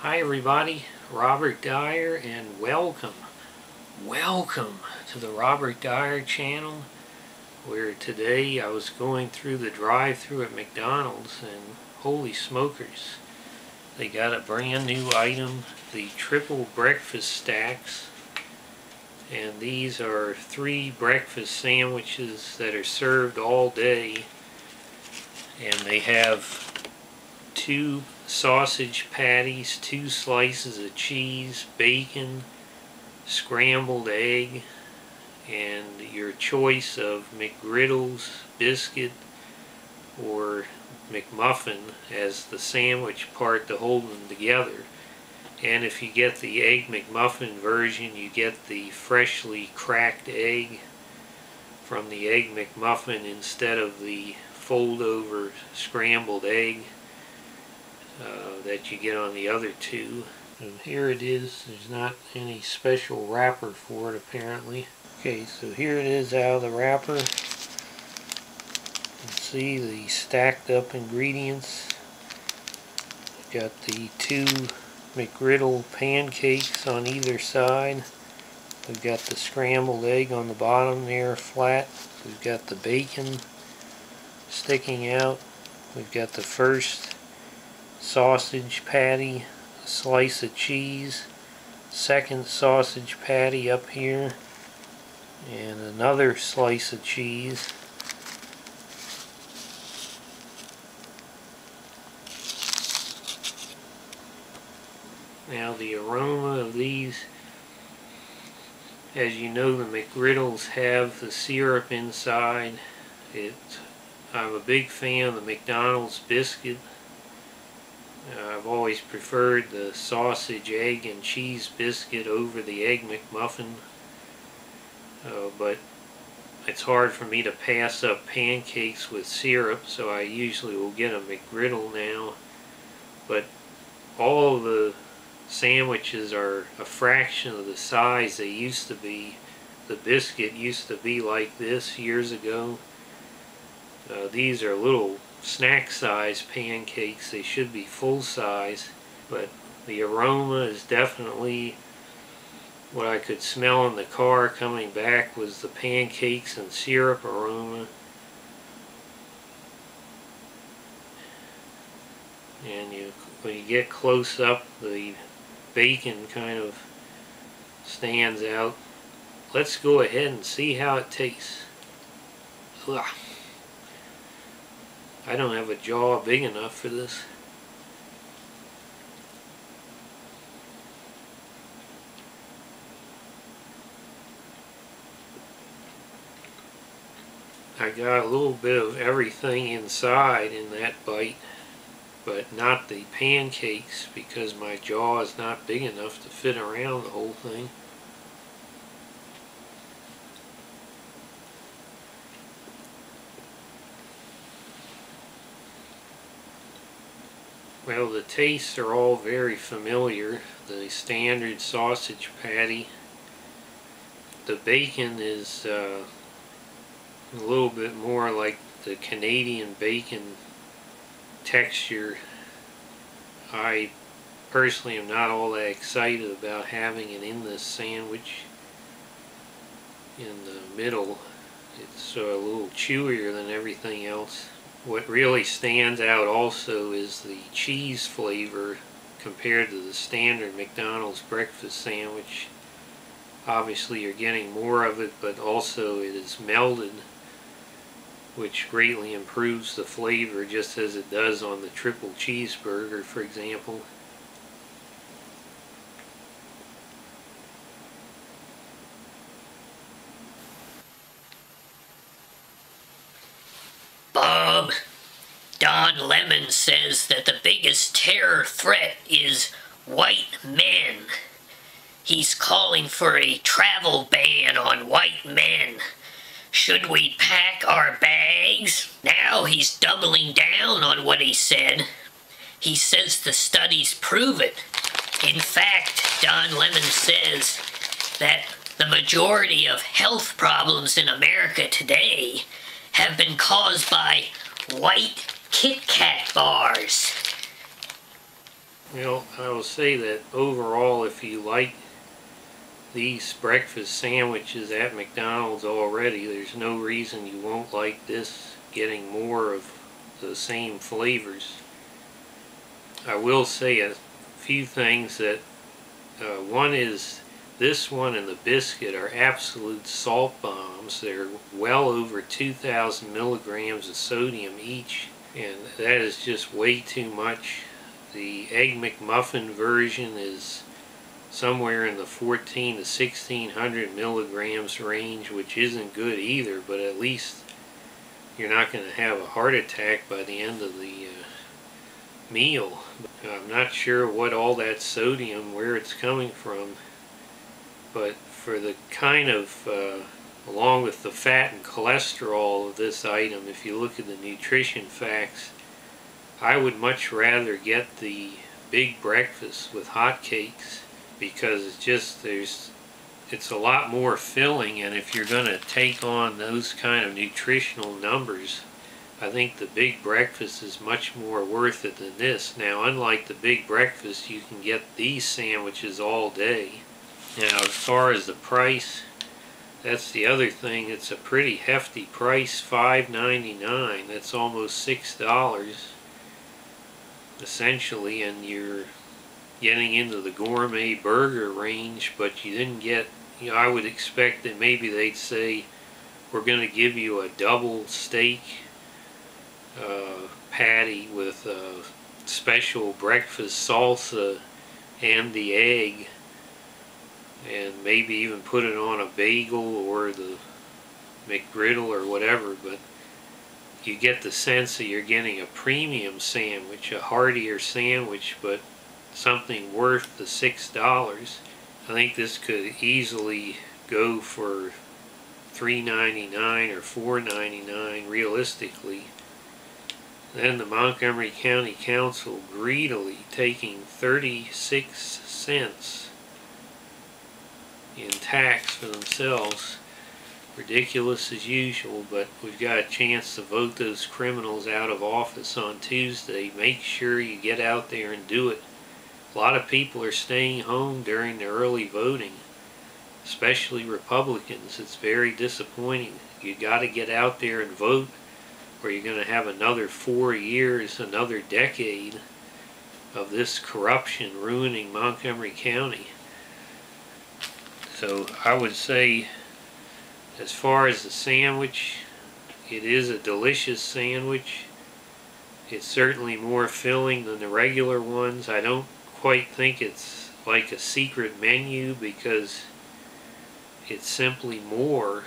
Hi everybody, Robert Dyer, and welcome to the Robert Dyer channel, where today I was going through the drive-thru at McDonald's and holy smokers, they got a brand new item, the triple breakfast stacks, and these are 3 breakfast sandwiches that are served all day, and they have 2 sausage patties, 2 slices of cheese, bacon, scrambled egg, and your choice of McGriddles, biscuit, or McMuffin as the sandwich part to hold them together. And if you get the egg McMuffin version, you get the freshly cracked egg from the egg McMuffin instead of the fold-over scrambled egg that you get on the other 2. And here it is. There's not any special wrapper for it apparently. Okay, so here it is out of the wrapper. You can see the stacked up ingredients. We've got the 2 McGriddle pancakes on either side. We've got the scrambled egg on the bottom there, flat. We've got the bacon sticking out. We've got the first sausage patty, a slice of cheese, second sausage patty up here, and another slice of cheese. Now the aroma of these, as you know, the McGriddles have the syrup inside. I'm a big fan of the McDonald's biscuit. I've always preferred the sausage, egg, and cheese biscuit over the egg McMuffin, but it's hard for me to pass up pancakes with syrup, so I usually will get a McGriddle now. But all of the sandwiches are a fraction of the size they used to be. The biscuit used to be like this years ago. These are little snack size pancakes. They should be full size, but the aroma is definitely what I could smell in the car coming back was the pancakes and syrup aroma. And when you get close up, the bacon kind of stands out. Let's go ahead and see how it tastes. Ugh. I don't have a jaw big enough for this. I got a little bit of everything inside in that bite, but not the pancakes because my jaw is not big enough to fit around the whole thing. Well, the tastes are all very familiar. The standard sausage patty. The bacon is a little bit more like the Canadian bacon texture. I personally am not all that excited about having it in this sandwich. In the middle, it's a little chewier than everything else. What really stands out also is the cheese flavor compared to the standard McDonald's breakfast sandwich. Obviously you're getting more of it, but also it is melded, which greatly improves the flavor, just as it does on the triple cheeseburger, for example. Bob, Don Lemon says that the biggest terror threat is white men. He's calling for a travel ban on white men. Should we pack our bags? Now he's doubling down on what he said. He says the studies prove it. In fact, Don Lemon says that the majority of health problems in America today have been caused by white Kit Kat bars. Well, I will say that overall, if you like these breakfast sandwiches at McDonald's already, there's no reason you won't like this, getting more of the same flavors. I will say a few things that one is this one and the biscuit are absolute salt bombs. They're well over 2,000 milligrams of sodium each, and that is just way too much. The Egg McMuffin version is somewhere in the 14 to 1600 milligrams range, which isn't good either, but at least you're not going to have a heart attack by the end of the meal. I'm not sure what all that sodium, where it's coming from, but for the kind of, along with the fat and cholesterol of this item, if you look at the nutrition facts, I would much rather get the big breakfast with hotcakes, because it's a lot more filling, and if you're going to take on those kind of nutritional numbers, I think the big breakfast is much more worth it than this. Now, unlike the big breakfast, you can get these sandwiches all day. Now, as far as the price, that's the other thing. It's a pretty hefty price, $5.99. That's almost $6 essentially, and you're getting into the gourmet burger range, but you didn't get, I would expect that maybe they'd say, we're going to give you a double steak patty with a special breakfast salsa and the egg, and maybe even put it on a bagel or the McGriddle or whatever, but you get the sense that you're getting a premium sandwich, a heartier sandwich, but something worth the $6. I think this could easily go for $3.99 or $4.99 realistically. Then the Montgomery County Council greedily taking 36 cents in tax for themselves. Ridiculous as usual, but we've got a chance to vote those criminals out of office on Tuesday. Make sure you get out there and do it. A lot of people are staying home during the early voting, especially Republicans. It's very disappointing. You got to get out there and vote, or you're going to have another 4 years, another decade of this corruption ruining Montgomery County. So I would say, as far as the sandwich, it is a delicious sandwich. It's certainly more filling than the regular ones. I don't quite think it's like a secret menu, because it's simply more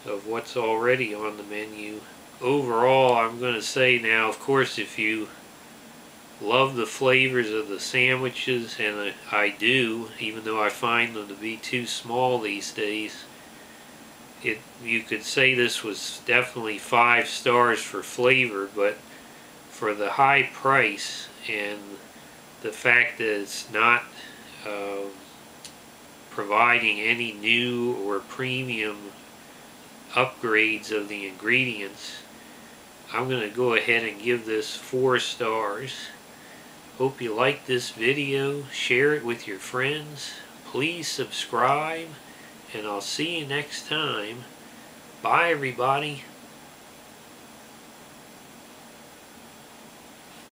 of what's already on the menu. Overall, I'm going to say now, of course, if you love the flavors of the sandwiches, and I do, even though I find them to be too small these days, you could say this was definitely 5 stars for flavor, but for the high price and the fact that it's not providing any new or premium upgrades of the ingredients, I'm going to go ahead and give this 4 stars. Hope you like this video. Share it with your friends. Please subscribe, and I'll see you next time. Bye, everybody.